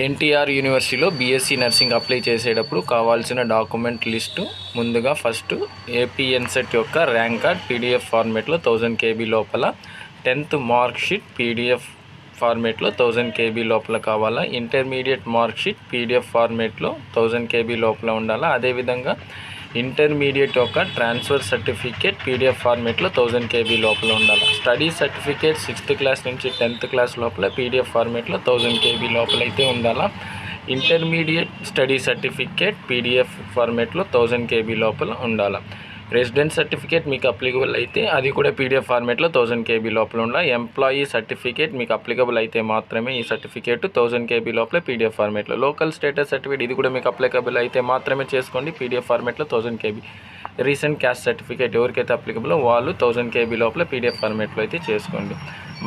ఎన్టీఆర్ యూనివర్సిటీలో BSc nursing apply చేసేటప్పుడు కావాల్సిన డాక్యుమెంట్ లిస్టు. ముందుగా ఫస్ట్ ఏపీ ఎన్సెట్ యొక్క ర్యాంక్ కార్డ్ పీడిఎఫ్ ఫార్మేట్లో 1000 KB లోపల, 10th మార్క్ షీట్ పీడిఎఫ్ ఫార్మేట్లో 1000 KB లోపల కావాలా. ఇంటర్మీడియట్ మార్క్ షీట్ పీడిఎఫ్ ఫార్మేట్లో 1000 KB లోపల ఉండాలా. అదేవిధంగా ఇంటర్మీడియట్ యొక్క ట్రాన్స్ఫర్ సర్టిఫికేట్ పీడిఎఫ్ ఫార్మేట్లో 1000 KB లోపల ఉండాలి. స్టడీ సర్టిఫికేట్ 6th క్లాస్ నుంచి 10th క్లాస్ లోపల పీడిఎఫ్ ఫార్మేట్లో 1000 KB లోపల అయితే ఉండాలా. ఇంటర్మీడియట్ స్టడీ సర్టిఫికేట్ పీడిఎఫ్ ఫార్మేట్లో 1000 KB లోపల ఉండాలి. రెసిడెన్స్ సర్టిఫికేట్ మీకు అప్లికబుల్ అయితే అది కూడా పీడిఎఫ్ ఫార్మేట్లో 1000 KB లోపల ఉండాలి. ఎంప్లాయీ సర్టిఫికేట్ మీకు అప్లికబుల్ అయితే మాత్రమే ఈ సర్టిఫికేట్ 1000 KB లోపల పీడిఎఫ్ ఫార్మేట్లో. లోకల్ స్టేటస్ సర్టిఫికేట్ ఇది కూడా మీకు అప్లికబుల్ అయితే మాత్రమే చేసుకోండి పీడిఎఫ్ ఫార్మేట్లో 1000 KB. రీసెంట్ క్యాస్ట్ సర్టిఫికేట్ ఎవరికైతే అప్లికబుల్ వాళ్ళు 1000 KB లోపల పీడిఎఫ్ ఫార్మేట్లో అయితే చేసుకోండి.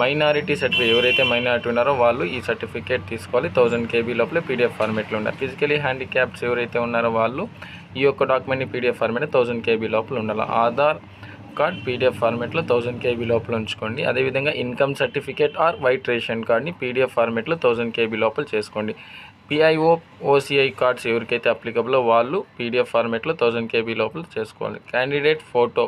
మైనారిటీ సర్టిఫికేట్ ఎవరైతే మైనారిటీ ఉన్నారో వాళ్ళు ఈ సర్టిఫికేట్ తీసుకోవాలి 1000 KB లోపల పీడిఎఫ్ ఫార్మేట్లో ఉండాలి. ఫిజికలీ హ్యాండిక్యాప్స్ ఎవరైతే ఉన్నారో వాళ్ళు ఈ యొక్క డాక్యుమెంట్ని పీడిఎఫ్ ఫార్మేట్ 1000 KB లోపల ఉండాలి. ఆధార్ కార్డ్ పీడిఎఫ్ ఫార్మేట్లో 1000 KB లోపల ఉంచుకోండి. అదేవిధంగా income certificate or white ration కార్డ్ని పీడిఎఫ్ ఫార్మేట్లో 1000 KB లోపల చేసుకోండి. PIO OCI కార్డ్స్ ఎవరికైతే అప్లికబుల్లో వాళ్ళు పీడిఎఫ్ ఫార్మేట్లో 1000 KB లోపల చేసుకోవాలి. Candidate photo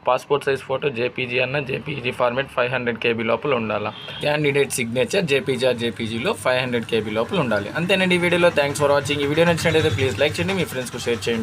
passport size photo JPG అన్న జేపీజీ ఫార్మేట్ 500 KB లోపల ఉండాలి. క్యాండిడేట్ సిగ్నేచర్ జేపీజీలో 500 KB లోపల ఉండాలి. అంతేనండి ఈ వీడియోలో. Thanks for watching. ఈ వీడియో నచ్చినట్లయితే ప్లీజ్ లైక్ చేయండి, మీ ఫ్రెండ్స్కు షేర్ చేయండి.